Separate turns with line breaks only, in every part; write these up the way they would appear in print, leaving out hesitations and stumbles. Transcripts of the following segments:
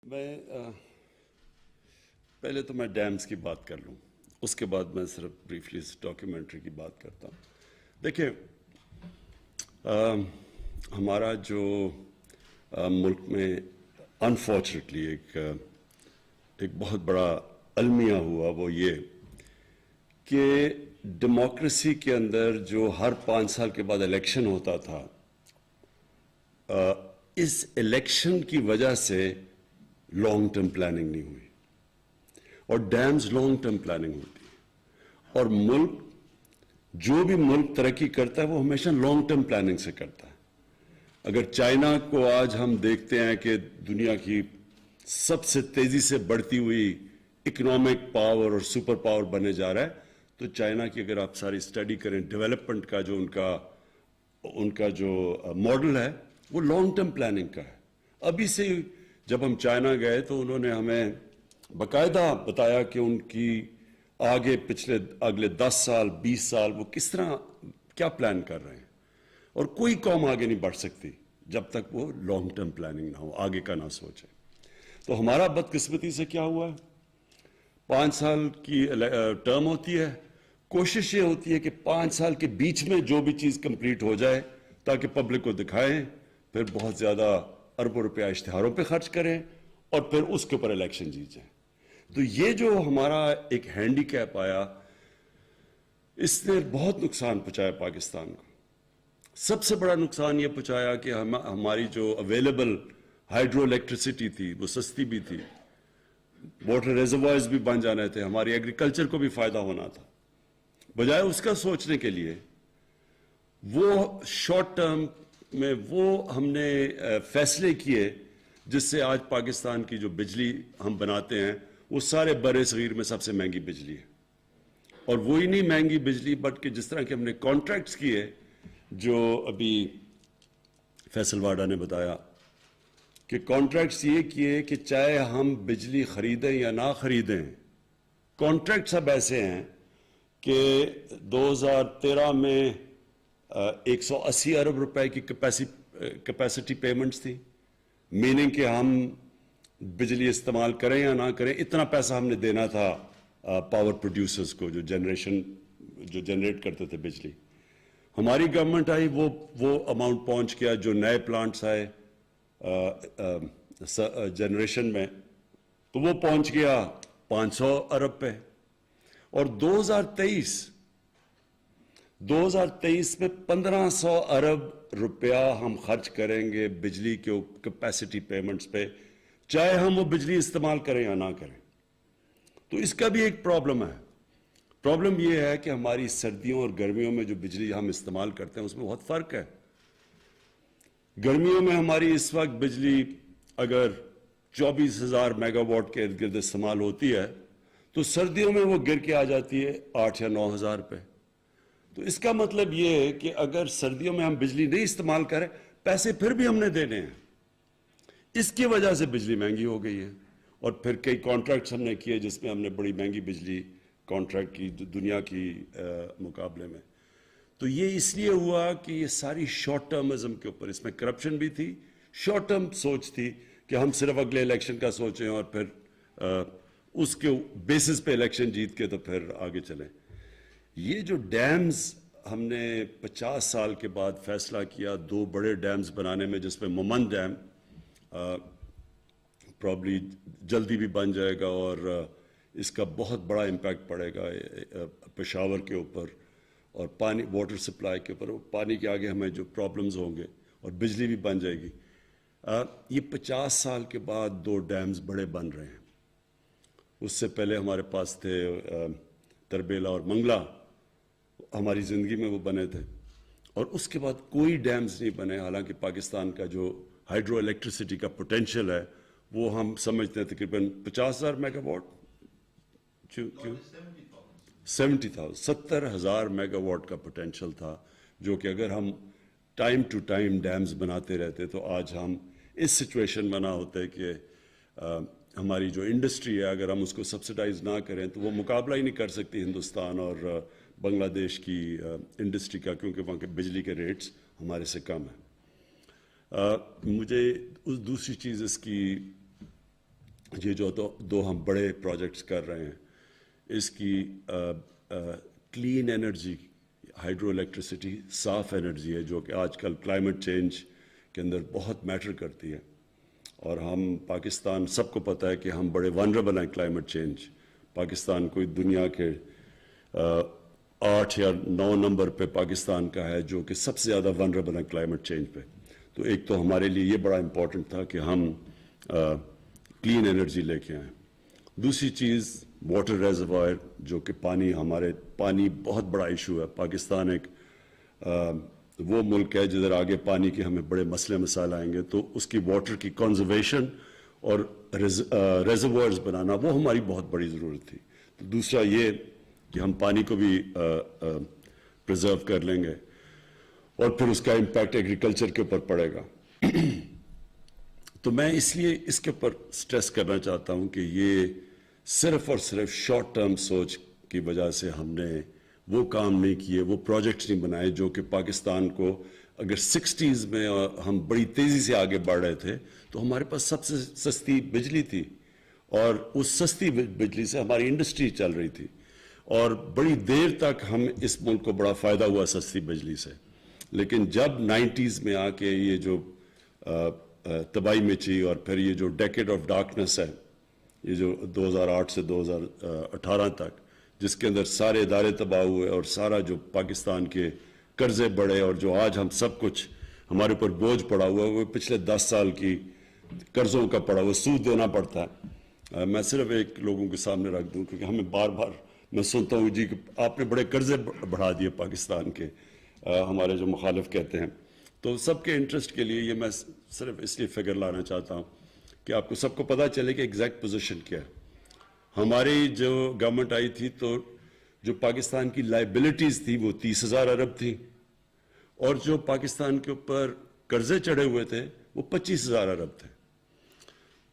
میں پہلے تو میں ڈیمز کی بات کر لوں، اس کے بعد میں صرف بریفلی اس ڈاکیومنٹری کی بات کرتا ہوں۔ دیکھیں، ہمارا جو ملک میں انفارچونیٹلی ایک بہت بڑا المیہ ہوا، وہ یہ کہ ڈیموکریسی کے اندر جو ہر 5 سال کے بعد الیکشن ہوتا تھا، اس الیکشن کی وجہ سے لانگ ٹرم پلاننگ نہیں ہوئی، اور ڈیمز لانگ ٹرم پلاننگ ہوتی ہے، اور جو بھی ملک ترقی کرتا ہے وہ ہمیشہ لانگ ٹرم پلاننگ سے کرتا ہے۔ اگر چائنا کو آج ہم دیکھتے ہیں کہ دنیا کی سب سے تیزی سے بڑھتی ہوئی اکنامک پاور اور سپر پاور بنے جا رہا ہے، تو چائنا کی اگر آپ ساری اسٹڈی کریں، ڈیولپمنٹ کا جو ان کا جو ماڈل ہے وہ لانگ ٹرم پلاننگ کا ہے۔ ابھی سے جب ہم چائنا گئے تو انہوں نے ہمیں باقاعدہ بتایا کہ ان کی اگلے 10 سال 20 سال وہ کس طرح کیا پلان کر رہے ہیں، اور کوئی قوم آگے نہیں بڑھ سکتی جب تک وہ لانگ ٹرم پلاننگ نہ ہو، آگے کا نہ سوچے۔ تو ہمارا بدقسمتی سے کیا ہوا ہے، 5 سال کی ٹرم ہوتی ہے، کوشش یہ ہوتی ہے کہ 5 سال کے بیچ میں جو بھی چیز کمپلیٹ ہو جائے تاکہ پبلک کو دکھائیں، پھر بہت زیادہ اربوں روپیہ اشتہاروں پہ خرچ کریں اور پھر اس کے اوپر الیکشن جیت جائیں۔ تو یہ جو ہمارا ایک ہینڈی کیپ آیا، اس نے بہت نقصان پہنچایا پاکستان کو۔ سب سے بڑا نقصان یہ پہنچایا کہ ہماری جو اویلیبل ہائیڈرو الیکٹریسٹی تھی وہ سستی بھی تھی، واٹر ریزروائرز بھی بن جانے تھے، ہماری ایگریکلچر کو بھی فائدہ ہونا تھا۔ بجائے اس کا سوچنے کے لیے وہ شارٹ ٹرم میں وہ ہم نے فیصلے کیے جس سے آج پاکستان کی جو بجلی ہم بناتے ہیں وہ سارے بر صغیر میں سب سے مہنگی بجلی ہے، اور وہی نہیں مہنگی بجلی بلکہ جس طرح کہ ہم نے کانٹریکٹس کیے، جو ابھی فیصل واڈا نے بتایا کہ کانٹریکٹس یہ کیے کہ چاہے ہم بجلی خریدیں یا نہ خریدیں، کانٹریکٹس اب ایسے ہیں کہ 2013 میں 180 ارب روپے کی کیپیسٹی پیمنٹس تھی، میننگ کہ ہم بجلی استعمال کریں یا نہ کریں اتنا پیسہ ہم نے دینا تھا پاور پروڈیوسرز کو، جو جنریٹ کرتے تھے بجلی۔ ہماری گورنمنٹ آئی، وہ اماؤنٹ پہنچ گیا، جو نئے پلانٹس آئے جنریشن میں تو وہ پہنچ گیا 500 ارب پہ، اور 2023 میں 1500 ارب روپیہ ہم خرچ کریں گے بجلی کے کیپیسٹی پیمنٹس پہ، چاہے ہم وہ بجلی استعمال کریں یا نہ کریں۔ تو اس کا بھی ایک پرابلم ہے۔ پرابلم یہ ہے کہ ہماری سردیوں اور گرمیوں میں جو بجلی ہم استعمال کرتے ہیں اس میں بہت فرق ہے۔ گرمیوں میں ہماری اس وقت بجلی اگر 24,000 میگا واٹ کے ارد گرد استعمال ہوتی ہے تو سردیوں میں وہ گر کے آ جاتی ہے 8 یا 9,000 پہ۔ تو اس کا مطلب یہ ہے کہ اگر سردیوں میں ہم بجلی نہیں استعمال کریں، پیسے پھر بھی ہم نے دینے ہیں، اس کی وجہ سے بجلی مہنگی ہو گئی ہے۔ اور پھر کئی کانٹریکٹس ہم نے کیے جس میں ہم نے بڑی مہنگی بجلی کانٹریکٹ کی دنیا کی مقابلے میں۔ تو یہ اس لیے ہوا کہ یہ ساری شارٹ ٹرمزم کے اوپر، اس میں کرپشن بھی تھی، شارٹ ٹرم سوچ تھی کہ ہم صرف اگلے الیکشن کا سوچیں اور پھر اس کے بیسس پہ الیکشن جیت کے تو پھر آگے چلیں۔ یہ جو ڈیمز ہم نے 50 سال کے بعد فیصلہ کیا 2 بڑے ڈیمز بنانے میں، جس میں مومند ڈیم پرابلی جلدی بھی بن جائے گا، اور اس کا بہت بڑا امپیکٹ پڑے گا پشاور کے اوپر اور پانی واٹر سپلائی کے اوپر، پانی کے آگے ہمیں جو پرابلمز ہوں گے، اور بجلی بھی بن جائے گی۔ یہ 50 سال کے بعد 2 ڈیمز بڑے بن رہے ہیں۔ اس سے پہلے ہمارے پاس تھے تربیلا اور منگلا، ہماری زندگی میں وہ بنے تھے، اور اس کے بعد کوئی ڈیمز نہیں بنے، حالانکہ پاکستان کا جو ہائیڈرو الیکٹریسٹی کا پوٹینشیل ہے وہ ہم سمجھتے ہیں تقریباً 50,000 میگا واٹ، 70,000 میگا واٹ کا پوٹینشیل تھا، جو کہ اگر ہم ٹائم ٹو ٹائم ڈیمز بناتے رہتے تو آج ہم اس سچویشن میں نہ ہوتے کہ ہماری جو انڈسٹری ہے اگر ہم اس کو سبسڈائز نہ کریں تو وہ مقابلہ ہی نہیں کر سکتی ہندوستان اور بنگلہ دیش کی انڈسٹری کا، کیونکہ وہاں کے بجلی کے ریٹس ہمارے سے کم ہیں۔ مجھے دوسری چیز اس کی یہ جو دو ہم بڑے پروجیکٹس کر رہے ہیں، اس کی کلین انرجی، ہائیڈرو الیکٹریسٹی صاف انرجی ہے، جو کہ آج کل کلائمیٹ چینج کے اندر بہت میٹر کرتی ہے. اور ہم پاکستان، سب کو پتہ ہے کہ ہم بڑے ونربل ہیں کلائمیٹ چینج. پاکستان کوئی دنیا کے 8 یا 9 نمبر پہ پاکستان کا ہے جو کہ سب سے زیادہ ونربل ہے کلائمیٹ چینج پہ. تو ایک تو ہمارے لیے یہ بڑا امپورٹنٹ تھا کہ ہم کلین انرجی لے کے آئیں. دوسری چیز واٹر ریزروائر، جو کہ پانی بہت بڑا ایشو ہے. پاکستان ایک وہ ملک ہے جدھر آگے پانی کے ہمیں بڑے مسئلے مسائل آئیں گے، تو اس کی واٹر کی کنزرویشن اور ریزروائرز بنانا وہ ہماری بہت بڑی ضرورت تھی. تو دوسرا یہ کہ ہم پانی کو بھی پرزرو کر لیں گے، اور پھر اس کا امپیکٹ ایگریکلچر کے اوپر پڑے گا. تو میں اس لیے اس کے اوپر سٹریس کرنا چاہتا ہوں کہ یہ صرف اور صرف شارٹ ٹرم سوچ کی وجہ سے ہم نے وہ کام نہیں کیے، وہ پروجیکٹس نہیں بنائے جو کہ پاکستان کو، اگر 60s میں ہم بڑی تیزی سے آگے بڑھ رہے تھے تو ہمارے پاس سب سے سستی بجلی تھی، اور اس سستی بجلی سے ہماری انڈسٹری چل رہی تھی، اور بڑی دیر تک ہم اس ملک کو بڑا فائدہ ہوا سستی بجلی سے. لیکن جب 90s میں آ کے یہ جو تباہی مچی، اور پھر یہ جو ڈیکیڈ آف ڈارکنس ہے، یہ جو 2008 سے 2018 تک، جس کے اندر سارے ادارے تباہ ہوئے اور سارا جو پاکستان کے قرضے بڑھے، اور جو آج ہم سب کچھ ہمارے اوپر بوجھ پڑا ہوا ہے وہ پچھلے 10 سال کی قرضوں کا پڑا ہوا، سود دینا پڑتا ہے. میں صرف ایک لوگوں کے سامنے رکھ دوں، کیونکہ ہمیں بار بار میں سنتا ہوں جی کہ آپ نے بڑے قرضے بڑھا دیے پاکستان کے، ہمارے جو مخالف کہتے ہیں. تو سب کے انٹرسٹ کے لیے یہ میں صرف اس لیے فگر لانا چاہتا ہوں کہ آپ کو سب کو پتہ چلے کہ ایگزیکٹ پوزیشن کیا ہے. ہماری جو گورنمنٹ آئی تھی تو جو پاکستان کی لائبلٹیز تھی وہ 30,000 ارب تھی، اور جو پاکستان کے اوپر قرضے چڑھے ہوئے تھے وہ 25,000 ارب تھے.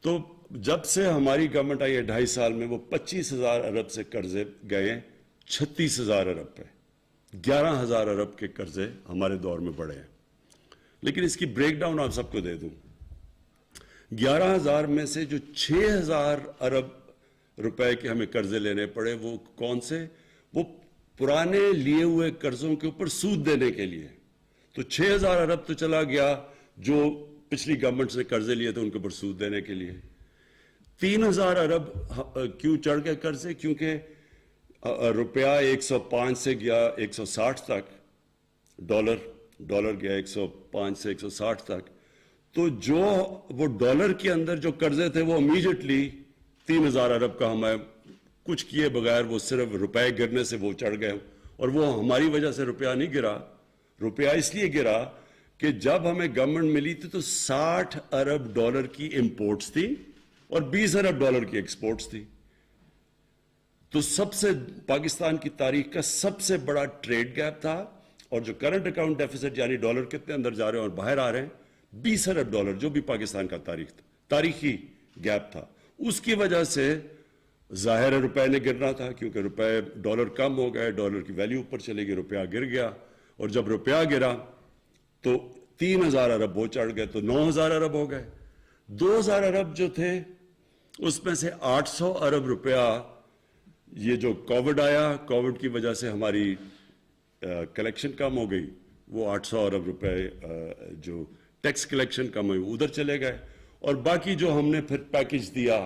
تو جب سے ہماری گورنمنٹ آئی ہے 2.5 سال میں، وہ 25,000 ارب سے قرضے گئے 36,000 ارب پہ. 11,000 ارب کے قرضے ہمارے دور میں بڑھے ہیں. لیکن اس کی بریک ڈاؤن آپ سب کو دے دوں. 11,000 میں سے جو 6,000 ارب روپے کے ہمیں قرضے لینے پڑے، وہ کون سے؟ وہ پرانے لیے ہوئے قرضوں کے اوپر سود دینے کے لیے. تو 6,000 ارب تو چلا گیا جو پچھلی گورنمنٹ سے قرضے لیے تھے ان کے اوپر سود دینے کے لیے. 3,000 ارب کیوں چڑھ گئے قرضے؟ کیونکہ روپیہ 105 سے گیا 160 تک، ڈالر گیا 105 سے 160 تک. تو جو وہ ڈالر کے اندر جو قرضے تھے وہ امیڈیٹلی 3,000 ارب کا ہمیں کچھ کیے بغیر وہ صرف روپے گرنے سے وہ چڑھ گئے. اور وہ ہماری وجہ سے روپیہ نہیں گرا. روپیہ اس لیے گرا کہ جب ہمیں گورنمنٹ ملی تھی تو 60 ارب ڈالر کی امپورٹس تھی اور 20 ارب ڈالر کی ایکسپورٹس تھی. تو سب سے پاکستان کی تاریخ کا سب سے بڑا ٹریڈ گیپ تھا. اور جو کرنٹ اکاؤنٹ ڈیفیسٹ یعنی ڈالر کتنے اندر جا رہے ہیں اور باہر آ رہے ہیں 20 ارب ڈالر، جو بھی پاکستان کا تاریخی گیپ تھا. اس کی وجہ سے ظاہر ہے روپے نے گرنا تھا، کیونکہ روپے ڈالر کم ہو گئے، ڈالر کی ویلیو اوپر چلے گی، روپیہ گر گیا. اور جب روپیہ گرا تو 3,000 ارب وہ چڑھ گئے تو 9,000 ارب ہو گئے. 2,000 ارب جو تھے اس میں سے 800 ارب روپیہ یہ جو کووڈ آیا، کووڈ کی وجہ سے ہماری کلیکشن کم ہو گئی، وہ 800 ارب روپے جو ٹیکس کلیکشن کم ہوئی ادھر چلے گئے. اور باقی جو ہم نے پھر پیکج دیا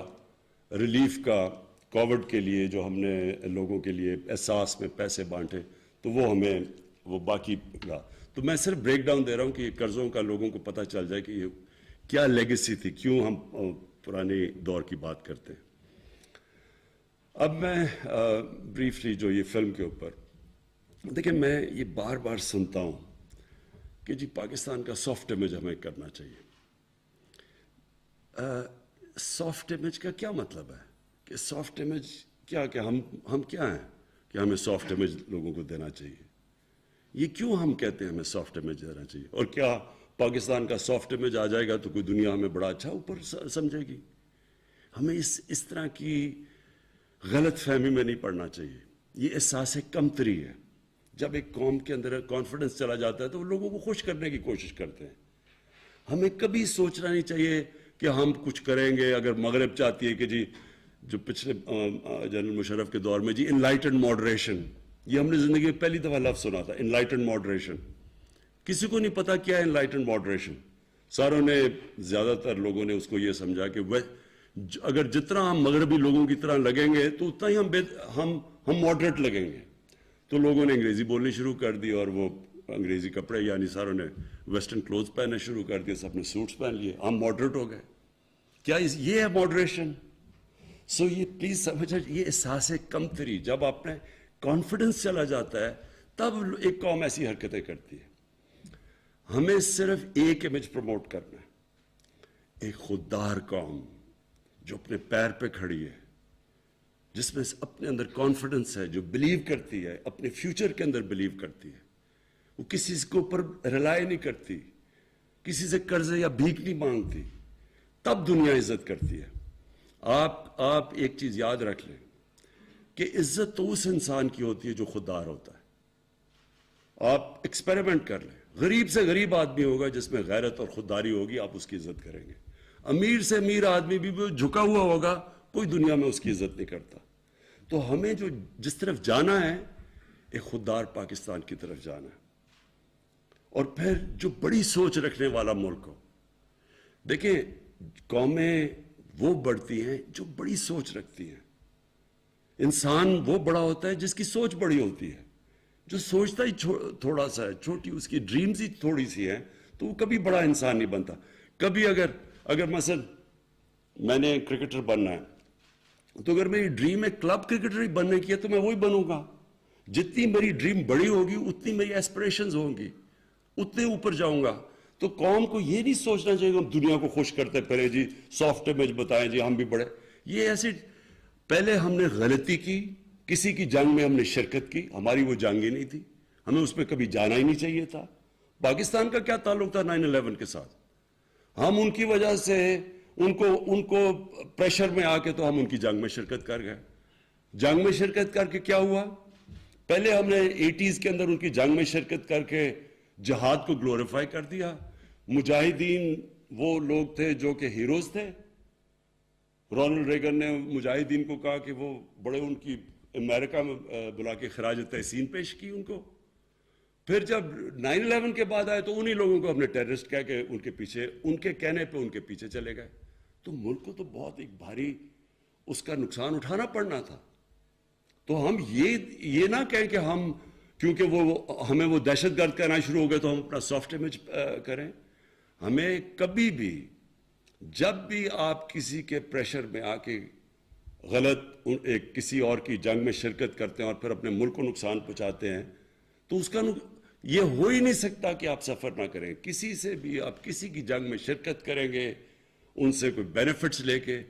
ریلیف کا کووڈ کے لیے، جو ہم نے لوگوں کے لیے احساس میں پیسے بانٹے، تو وہ ہمیں وہ باقی گا. تو میں صرف بریک ڈاؤن دے رہا ہوں کہ یہ قرضوں کا لوگوں کو پتہ چل جائے کہ یہ کیا لیگیسی تھی، کیوں ہم پرانے دور کی بات کرتے ہیں. اب میں بریفلی جو یہ فلم کے اوپر دیکھیں، میں یہ بار بار سنتا ہوں کہ جی پاکستان کا سافٹ امیج ہمیں کرنا چاہیے. سافٹ امیج کا کیا مطلب ہے؟ کہ سافٹ امیج کیا کہ ہم کیا ہیں کہ ہمیں سافٹ امیج لوگوں کو دینا چاہیے؟ یہ کیوں ہم کہتے ہیں ہمیں سافٹ امیج دینا چاہیے؟ اور کیا پاکستان کا سافٹ امیج آ جائے گا تو کوئی دنیا ہمیں بڑا اچھا اوپر سمجھے گی؟ ہمیں اس طرح کی غلط فہمی میں نہیں پڑنا چاہیے. یہ احساس کمتری ہے. جب ایک قوم کے اندر کانفیڈنس چلا جاتا ہے تو وہ لوگوں کو خوش کرنے کی کوشش کرتے ہیں. ہمیں کبھی سوچنا نہیں چاہیے کہ ہم کچھ کریں گے. اگر مغرب چاہتی ہے کہ جی جو پچھلے جنرل مشرف کے دور میں جی انلائٹنڈ ماڈریشن, یہ ہم نے زندگی میں پہلی دفعہ لفظ سنا تھا, انلائٹنڈ ماڈریشن. کسی کو نہیں پتا کیا ہے انلائٹنڈ ماڈریشن. ساروں نے, زیادہ تر لوگوں نے اس کو یہ سمجھا کہ اگر جتنا ہم مغربی لوگوں کی طرح لگیں گے تو اتنا ہی ہم ماڈریٹ لگیں گے. تو لوگوں نے انگریزی بولنی شروع کر دی, اور وہ انگریزی کپڑے, یعنی ساروں نے ویسٹرن کلوتھ پہننا شروع کر دیے, سب نے سوٹس پہن لیے, ہم ماڈریٹ ہو گئے. کیا یہ ہے ماڈریشن؟ سو یہ پلیز سمجھیں, یہ احساس کمتری, جب آپ نے کانفیڈنس چلا جاتا ہے تب ایک قوم ایسی حرکتیں کرتی ہے. ہمیں صرف ایک امیج پروموٹ کرنا ہے, ایک خوددار قوم جو اپنے پیر پہ کھڑی ہے, جس میں اپنے اندر کانفیڈنس ہے, جو بلیو کرتی ہے, اپنے فیوچر کے اندر بلیو کرتی ہے, وہ کسی کے اوپر ریلائی نہیں کرتی, کسی سے قرض یا بھیک نہیں مانگتی, تب دنیا عزت کرتی ہے. آپ ایک چیز یاد رکھ لیں کہ عزت تو اس انسان کی ہوتی ہے جو خوددار ہوتا ہے. آپ ایکسپیریمنٹ کر لیں, غریب سے غریب آدمی ہوگا جس میں غیرت اور خودداری ہوگی, آپ اس کی عزت کریں گے. امیر سے امیر آدمی بھی جھکا ہوا ہوگا, کوئی دنیا میں اس کی عزت نہیں کرتا. تو ہمیں جس طرف جانا ہے, ایک خوددار پاکستان کی طرف جانا ہے, اور پھر جو بڑی سوچ رکھنے والا ملک ہو. دیکھیں, قومیں وہ بڑھتی ہیں جو بڑی سوچ رکھتی ہیں. انسان وہ بڑا ہوتا ہے جس کی سوچ بڑی ہوتی ہے. جو سوچتا ہی تھوڑا سا ہے, چھوٹی اس کی ڈریمز ہی تھوڑی سی ہیں, تو وہ کبھی بڑا انسان نہیں بنتا. کبھی اگر مثلا میں نے کرکٹر بننا ہے, تو اگر میری ڈریم ہے کلب کرکٹر ہی بننے کی ہے تو میں وہی بنوں گا. جتنی میری ڈریم بڑی ہوگی اتنی میری ایسپریشنز ہوں گی, اتنے اوپر جاؤں گا. تو قوم کو یہ نہیں سوچنا چاہیے کہ ہم دنیا کو خوش کرتے پھریں جی, سافٹ امیج بتائیں جی ہم بھی بڑے. یہ ایسے پہلے ہم نے غلطی کی, کسی کی جنگ میں ہم نے شرکت کی, ہماری وہ جنگ ہی نہیں تھی, ہمیں اس میں کبھی جانا ہی نہیں چاہیے تھا. پاکستان کا کیا تعلق تھا 9/11 کے ساتھ؟ ہم ان کی وجہ سے ان کو پریشر میں آ کے تو ہم ان کی جنگ میں شرکت کر گئے. جنگ میں شرکت کر کے کیا ہوا؟ پہلے ہم نے 80s کے اندر ان کی جنگ میں شرکت کر کے جہاد کو گلوریفائی کر دیا. مجاہدین وہ لوگ تھے جو کہ ہیروز تھے. رونلڈ ریگن نے مجاہدین کو کہا کہ وہ بڑے, ان کی امریکہ میں بلا کے خراج تحسین پیش کی ان کو. پھر جب 9/11 کے بعد آئے تو انہی لوگوں کو ہم نے ٹیررسٹ کہہ کے ان کے پیچھے, ان کے کہنے پہ ان کے پیچھے چلے گئے. تو ملک کو تو بہت ایک بھاری اس کا نقصان اٹھانا پڑنا تھا. تو ہم یہ نہ کہیں کہ ہم, کیونکہ ہمیں وہ دہشت گرد کہنا شروع ہو گئے تو ہم اپنا سافٹ امیج کریں. ہمیں کبھی بھی, جب بھی آپ کسی کے پریشر میں آ کے غلط کسی اور کی جنگ میں شرکت کرتے ہیں اور پھر اپنے ملک کو نقصان پہنچاتے ہیں, تو اس کا یہ ہو ہی نہیں سکتا کہ آپ سفر نہ کریں. کسی سے بھی آپ کسی کی جنگ میں شرکت کریں گے, ان سے کوئی بینیفٹس لے کے,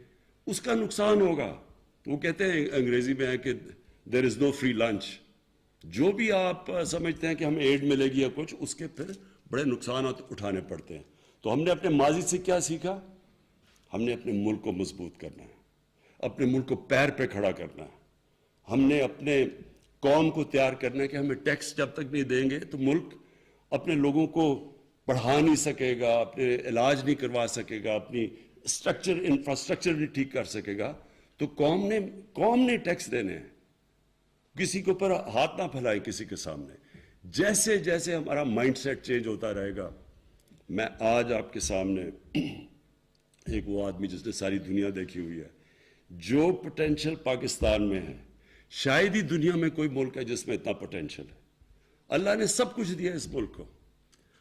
اس کا نقصان ہوگا. وہ کہتے ہیں انگریزی میں ہے کہ دیر از نو فری لنچ. جو بھی آپ سمجھتے ہیں کہ ہمیں ایڈ ملے گی یا کچھ, اس کے پھر بڑے نقصانات اٹھانے پڑتے ہیں. تو ہم نے اپنے ماضی سے کیا سیکھا؟ ہم نے اپنے ملک کو مضبوط کرنا ہے, اپنے ملک کو پیر پہ کھڑا کرنا ہے. ہم نے اپنے قوم کو تیار کرنا ہے کہ ہمیں ٹیکس جب تک نہیں دیں گے تو ملک اپنے لوگوں کو پڑھا نہیں سکے گا, اپنے علاج نہیں کروا سکے گا, اپنی انفراسٹرکچر نہیں ٹھیک کر سکے گا. تو قوم نے ٹیکس دینے ہیں. کسی کے اوپر ہاتھ نہ پھیلائیں کسی کے سامنے. جیسے جیسے ہمارا مائنڈ سیٹ چینج ہوتا رہے گا. میں آج آپ کے سامنے ایک وہ آدمی جس نے ساری دنیا دیکھی ہوئی ہے, جو پوٹینشل پاکستان میں ہے, شاید ہی دنیا میں کوئی ملک ہے جس میں اتنا پوٹینشل ہے. اللہ نے سب کچھ دیا اس ملک کو.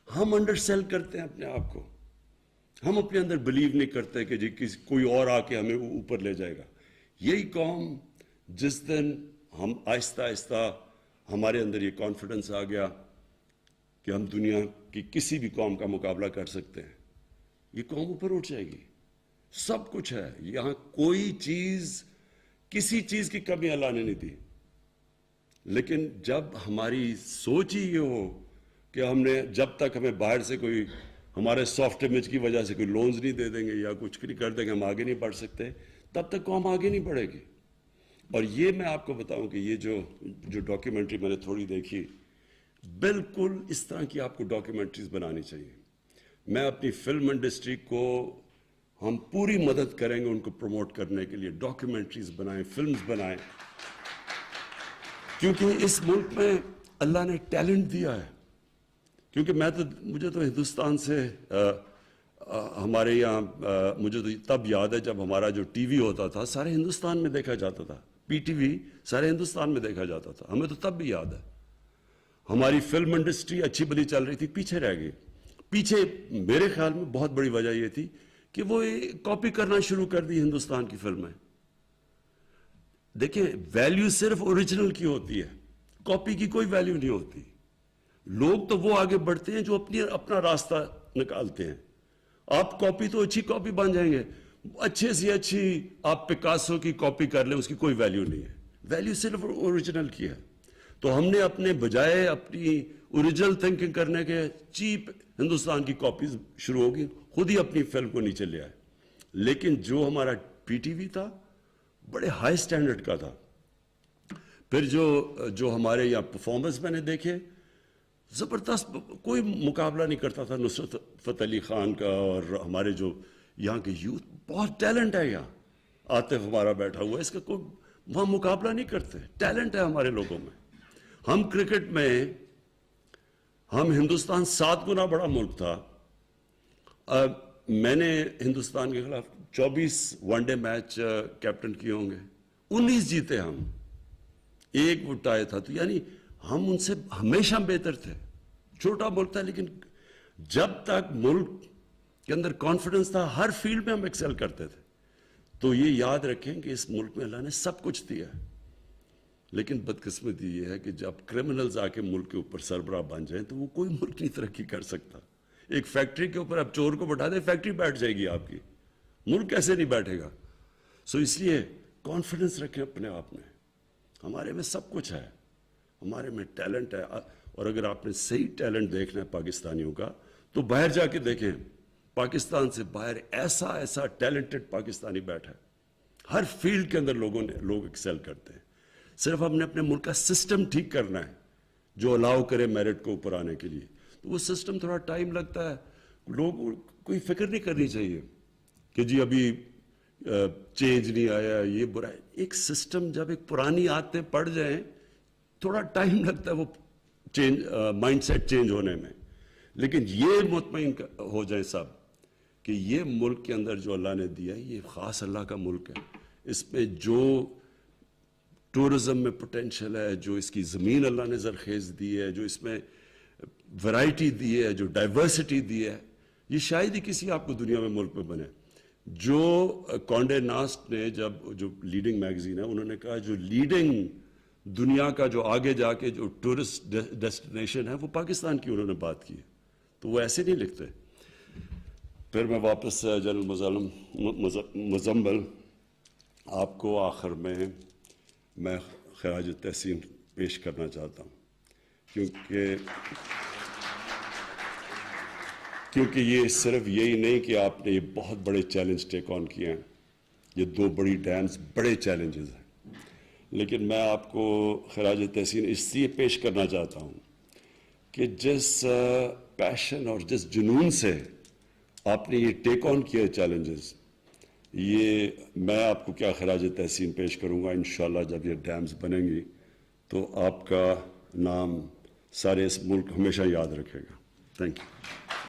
ہم انڈر سیل کرتے ہیں اپنے آپ کو. ہم اپنے اندر بلیو نہیں کرتے کہ جی کوئی اور آ کے ہمیں اوپر لے جائے گا. یہی قوم جس دن ہم آہستہ آہستہ ہمارے اندر یہ کانفیڈنس آ گیا کہ ہم دنیا کی کسی بھی قوم کا مقابلہ کر سکتے ہیں, یہ قوم اوپر اٹھ جائے گی. سب کچھ ہے یہاں, کوئی چیز, کسی چیز کی کمی اللہ نے نہیں دی. لیکن جب ہماری سوچ ہی یہ ہو کہ ہم نے, جب تک ہمیں باہر سے کوئی ہمارے سافٹ امیج کی وجہ سے کوئی لونز نہیں دے دیں گے یا کچھ نہیں کر دیں گے, ہم آگے نہیں بڑھ سکتے, تب تک قوم آگے نہیں بڑھے گی. اور یہ میں آپ کو بتاؤں کہ یہ جو ڈاکیومنٹری میں نے تھوڑی دیکھی, بالکل اس طرح کی آپ کو ڈاکیومنٹریز بنانی چاہیے. میں اپنی فلم انڈسٹری کو ہم پوری مدد کریں گے ان کو پروموٹ کرنے کے لیے, ڈاکیومنٹریز بنائیں, فلمز بنائیں, کیونکہ اس ملک میں اللہ نے ٹیلنٹ دیا ہے. کیونکہ مجھے تو ہندوستان سے ہمارے یہاں مجھے تو تب یاد ہے جب ہمارا جو ٹی وی ہوتا تھا سارے ہندوستان میں دیکھا جاتا تھا, پی ٹی وی سارے ہندوستان میں دیکھا جاتا تھا. ہمیں تو تب بھی یاد ہے ہماری فلم انڈسٹری اچھی بلی چل رہی تھی, پیچھے رہ گئی. پیچھے میرے خیال میں بہت بڑی وجہ یہ تھی کہ وہ کاپی کرنا شروع کر دی ہندوستان کی فلمیں. دیکھیں ویلیو صرف اوریجنل کی ہوتی ہے, کاپی کی کوئی ویلیو نہیں ہوتی. لوگ تو وہ آگے بڑھتے ہیں جو اپنا راستہ نکالتے ہیں. آپ کاپی تو اچھی کاپی بن جائیں گے, اچھے سے اچھی آپ پکاسو کی کاپی کر لیں, اس کی کوئی ویلیو نہیں ہے. ویلیو صرف اوریجنل کی ہے. تو ہم نے اپنے بجائے اپنی اوریجنل تھنکنگ کرنے کے چیپ ہندوستان کی کاپیز شروع ہوگی, خود ہی اپنی فلم کو نیچے لے آئے. لیکن جو ہمارا پی ٹی وی تھا بڑے ہائی سٹینڈرڈ کا تھا. پھر جو ہمارے یہاں پرفارمنس میں نے دیکھے زبردست, کوئی مقابلہ نہیں کرتا تھا نصرت فتح علی خان کا. اور ہمارے جو یہاں کے یوتھ بہت ٹیلنٹ ہے, یہاں عاطف ہمارا بیٹھا ہوا ہے, اس کا کوئی وہاں مقابلہ نہیں کرتے. ٹیلنٹ ہے ہمارے لوگوں میں. ہم کرکٹ میں ہم ہندوستان 7 گنا بڑا ملک تھا. میں نے ہندوستان کے خلاف 24 ون ڈے میچ کیپٹن کیے ہوں گے, 19 جیتے ہم, 1 وہ ٹائی تھا. تو یعنی ہم ان سے ہمیشہ بہتر تھے. چھوٹا ملک تھا لیکن جب تک ملک کے اندر کانفیڈنس تھا ہر فیلڈ میں ہم ایکسل کرتے تھے. تو یہ یاد رکھیں کہ اس ملک میں اللہ نے سب کچھ دیا ہے. لیکن بدقسمتی یہ ہے کہ جب کرمنلز آ کے ملک کے اوپر سربراہ بن جائیں تو وہ کوئی ملک نہیں ترقی کر سکتا. ایک فیکٹری کے اوپر آپ چور کو بٹھا دیں, فیکٹری بیٹھ جائے گی آپ کی, ملک کیسے نہیں بیٹھے گا. سو اس لیے کانفیڈنس رکھیں اپنے آپ میں. ہمارے میں سب کچھ ہے, ہمارے میں ٹیلنٹ ہے. اور اگر آپ نے صحیح ٹیلنٹ دیکھنا ہے پاکستانیوں کا تو باہر جا کے دیکھیں. پاکستان سے باہر ایسا ٹیلنٹڈ پاکستانی بیٹھا ہے. ہر فیلڈ کے اندر لوگ ایکسل کرتے ہیں. صرف ہم نے اپنے ملک کا سسٹم ٹھیک کرنا ہے جو الاؤ کرے میرٹ کو اوپر آنے کے لیے. تو وہ سسٹم تھوڑا ٹائم لگتا ہے. لوگ کوئی فکر نہیں کرنی چاہیے کہ جی ابھی چینج نہیں آیا, یہ برا ہے. ایک سسٹم جب ایک پرانی عادتیں پڑ جائیں تھوڑا ٹائم لگتا ہے وہ مائنڈ سیٹ چینج ہونے میں. لیکن یہ مطمئن ہو جائیں سب کہ یہ ملک کے اندر جو اللہ نے دیا ہے یہ خاص اللہ کا ملک ہے. اس میں جو ٹورزم میں پوٹینشل ہے, جو اس کی زمین اللہ نے زرخیز دی ہے, جو اس میں ورائٹی دی ہے, جو ڈائیورسٹی دی ہے, یہ شاید ہی کسی آپ کو دنیا میں ملک میں بنے. جو کانڈے ناسٹ نے جو لیڈنگ میگزین ہے انہوں نے کہا جو لیڈنگ دنیا کا جو آگے جا کے جو ٹورسٹ ڈیسٹینیشن ہے وہ پاکستان کی انہوں نے بات کی ہے. تو وہ ایسے نہیں لکھتے. پھر میں واپس جنرل مزمل آپ کو آخر میں خراج تحسین پیش کرنا چاہتا ہوں کیونکہ یہ صرف یہی نہیں کہ آپ نے یہ بہت بڑے چیلنج ٹیک آن کیے ہیں. یہ 2 بڑی ڈیمز بڑے چیلنجز ہیں. لیکن میں آپ کو خراج تحسین اس لیے پیش کرنا چاہتا ہوں کہ جس پیشن اور جس جنون سے آپ نے یہ ٹیک آن کیا چیلنجز, یہ میں آپ کو کیا خراج تحسین پیش کروں گا. انشاءاللہ جب یہ ڈیمز بنیں گی تو آپ کا نام سارے اس ملک ہمیشہ یاد رکھے گا. Thank you.